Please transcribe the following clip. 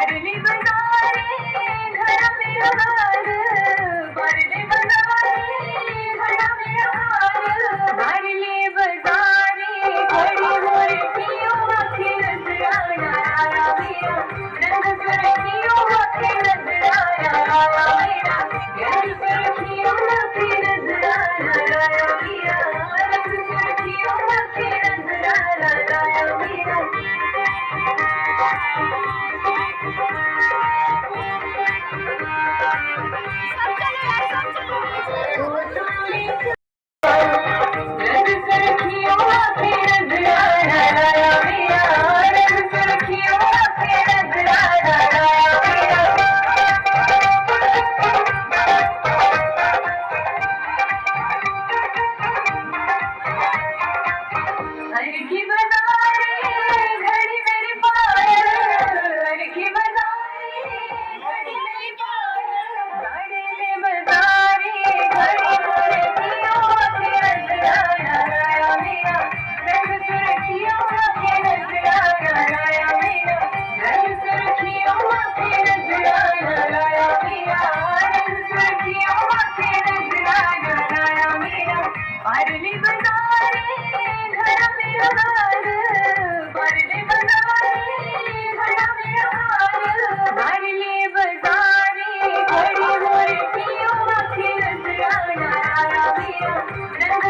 Barley बजारे घर मेरा हार, बारले बजारे घर मेरा हार, बारले बजारे घड़ी मुर्तियों आखे नजराना आया मेरा, रंग सुर्खियों आखे नजराना आया मेरा, रंग सुर्खियों आखे नजराना आया मेरा, रंग सुर्खियों आखे नजराना आया मेरा। रंग सुर्खियों आखे नजराना आया मेरा, रंग सुर्खियों आखे नजराना आया मेरा। हर की बजारे घड़ी मेरी पायल, हर की बजारे घड़ी मेरी पायल, बारले बजारे घड़ी मुर्तियों आखे नजराना आया मेरा, रंग सुर्खियों आखे नजराना आया मेरा, रंग सुर्खियों आखे नजराना आया मेरा, रंग सुर्खियों आखे नजराना आया मेरा। बारले बजारे घर मेरा हार, बारले बजारे घर मेरा हार, बारले बजारे घड़ी मुर्तियों आखे नजराना आया मेरा, रंग